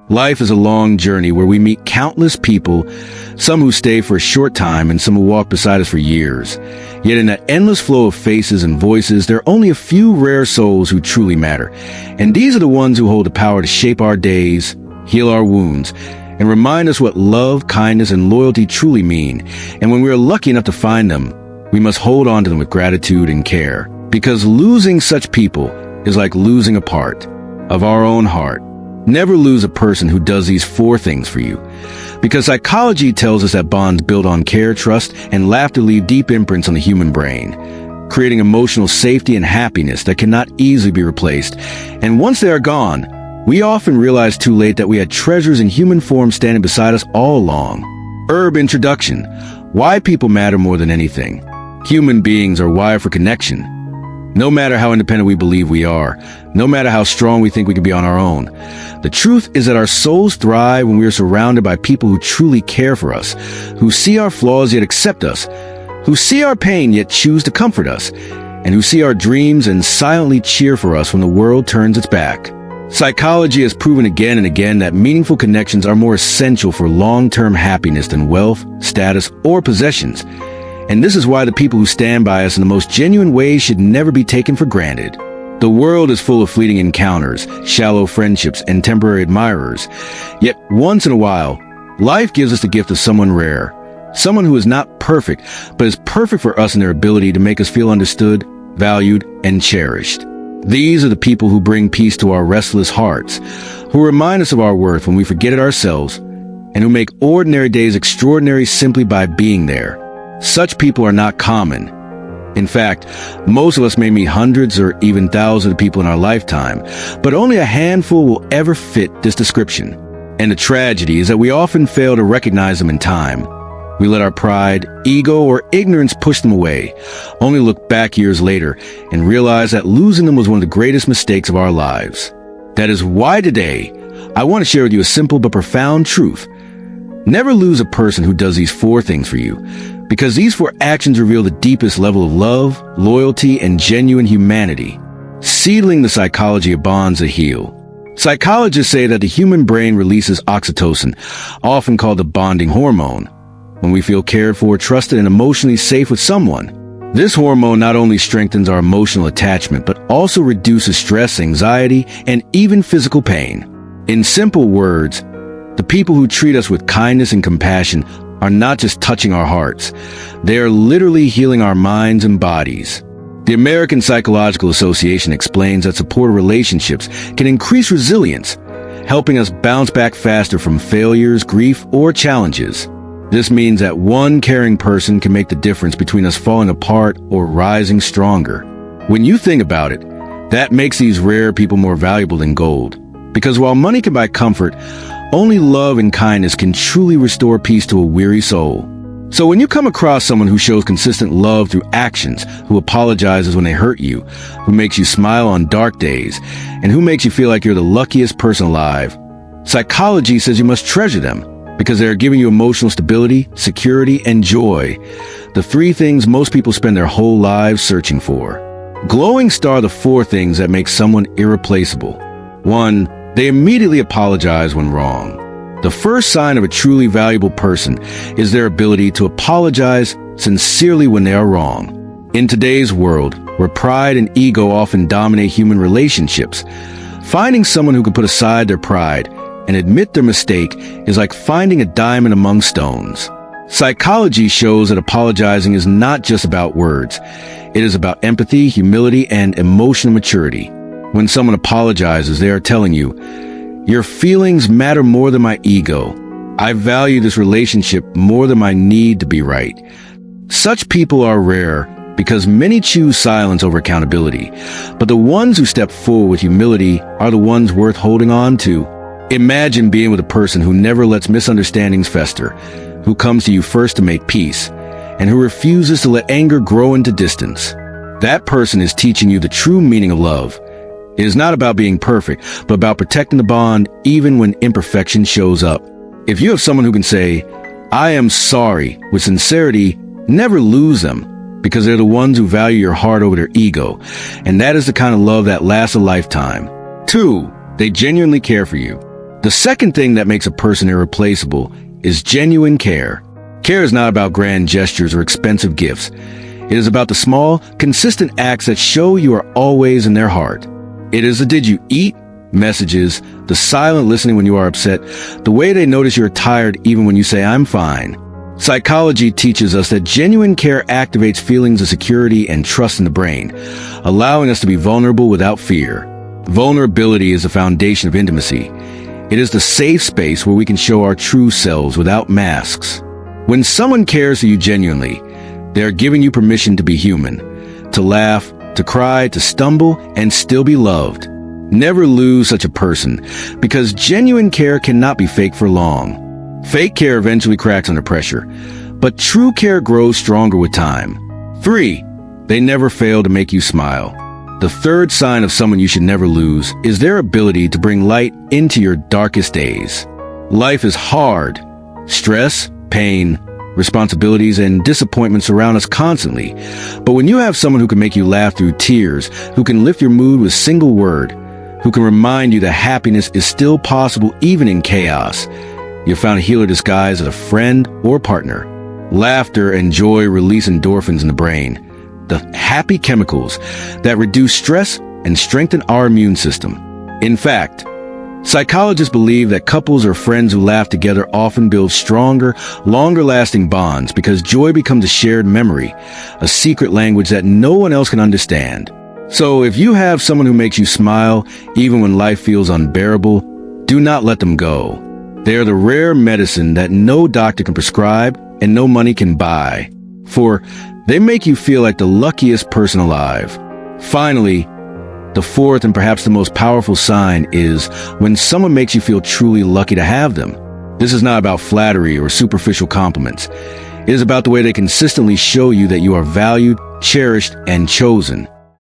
Life is a long journey where we meet countless people, some who stay for a short time and some who walk beside us for years. Yet in that endless flow of faces and voices, there are only a few rare souls who truly matter. And these are the ones who hold the power to shape our days, heal our wounds, and remind us what love, kindness, and loyalty truly mean. And when we are lucky enough to find them, we must hold on to them with gratitude and care. Because losing such people is like losing a part of our own heart. Never lose a person who does these 4 things for you. Because psychology tells us that bonds built on care, trust, and laughter leave deep imprints on the human brain, creating emotional safety and happiness that cannot easily be replaced. And once they are gone, we often realize too late that we had treasures in human form standing beside us all along. Introduction. Why people matter more than anything. Human beings are wired for connection. No matter how independent we believe we are, no matter how strong we think we can be on our own, the truth is that our souls thrive when we are surrounded by people who truly care for us, who see our flaws yet accept us, who see our pain yet choose to comfort us, and who see our dreams and silently cheer for us when the world turns its back. Psychology has proven again and again that meaningful connections are more essential for long-term happiness than wealth, status, or possessions. And this is why the people who stand by us in the most genuine ways should never be taken for granted. The world is full of fleeting encounters, shallow friendships, and temporary admirers. Yet once in a while, life gives us the gift of someone rare, someone who is not perfect, but is perfect for us in their ability to make us feel understood, valued, and cherished. These are the people who bring peace to our restless hearts, who remind us of our worth when we forget it ourselves, and who make ordinary days extraordinary simply by being there. Such people are not common. In fact, most of us may meet hundreds or even thousands of people in our lifetime, but only a handful will ever fit this description. And the tragedy is that we often fail to recognize them in time. We let our pride, ego, or ignorance push them away, only to look back years later and realize that losing them was one of the greatest mistakes of our lives. That is why today, I want to share with you a simple but profound truth. Never lose a person who does these 4 things for you, because these 4 actions reveal the deepest level of love, loyalty, and genuine humanity, sealing the psychology of bonds that heal. Psychologists say that the human brain releases oxytocin, often called the bonding hormone, when we feel cared for, trusted, and emotionally safe with someone. This hormone not only strengthens our emotional attachment, but also reduces stress, anxiety, and even physical pain. In simple words, the people who treat us with kindness and compassion are not just touching our hearts. They are literally healing our minds and bodies. The American Psychological Association explains that supportive relationships can increase resilience, helping us bounce back faster from failures, grief, or challenges. This means that one caring person can make the difference between us falling apart or rising stronger. When you think about it, that makes these rare people more valuable than gold. Because while money can buy comfort, only love and kindness can truly restore peace to a weary soul. So when you come across someone who shows consistent love through actions, who apologizes when they hurt you, who makes you smile on dark days, and who makes you feel like you're the luckiest person alive, psychology says you must treasure them, because they are giving you emotional stability, security, and joy. The 3 things most people spend their whole lives searching for. Glowing star the 4 things that make someone irreplaceable. 1. They immediately apologize when wrong. The first sign of a truly valuable person is their ability to apologize sincerely when they are wrong. In today's world, where pride and ego often dominate human relationships, finding someone who can put aside their pride and admit their mistake is like finding a diamond among stones. Psychology shows that apologizing is not just about words. It is about empathy, humility, and emotional maturity. When someone apologizes, they are telling you, your feelings matter more than my ego. I value this relationship more than my need to be right. Such people are rare because many choose silence over accountability, but the ones who step forward with humility are the ones worth holding on to. Imagine being with a person who never lets misunderstandings fester, who comes to you first to make peace, and who refuses to let anger grow into distance. That person is teaching you the true meaning of love. It is not about being perfect, but about protecting the bond even when imperfection shows up. If you have someone who can say, I am sorry, with sincerity, never lose them, because they're the ones who value your heart over their ego, and that is the kind of love that lasts a lifetime. 2. They genuinely care for you. The second thing that makes a person irreplaceable is genuine care. Care is not about grand gestures or expensive gifts. It is about the small, consistent acts that show you are always in their heart. It is the did you eat messages, the silent listening when you are upset, the way they notice you're tired even when you say I'm fine. Psychology teaches us that genuine care activates feelings of security and trust in the brain, allowing us to be vulnerable without fear. Vulnerability is the foundation of intimacy. It is the safe space where we can show our true selves without masks. When someone cares for you genuinely, they are giving you permission to be human, to laugh, to cry, to stumble, and still be loved. Never lose such a person, because genuine care cannot be fake for long. Fake care eventually cracks under pressure, but true care grows stronger with time. 3. They never fail to make you smile. The third sign of someone you should never lose is their ability to bring light into your darkest days. Life is hard. Stress, pain, responsibilities, and disappointments surround us constantly. But when you have someone who can make you laugh through tears, who can lift your mood with a single word, who can remind you that happiness is still possible even in chaos, you've found a healer disguised as a friend or partner. Laughter and joy release endorphins in the brain, the happy chemicals that reduce stress and strengthen our immune system. In fact, psychologists believe that couples or friends who laugh together often build stronger, longer-lasting bonds because joy becomes a shared memory, a secret language that no one else can understand. So if you have someone who makes you smile even when life feels unbearable, do not let them go. They are the rare medicine that no doctor can prescribe and no money can buy, for they make you feel like the luckiest person alive. Finally, the fourth and perhaps the most powerful sign is when someone makes you feel truly lucky to have them. This is not about flattery or superficial compliments. It is about the way they consistently show you that you are valued, cherished, and chosen.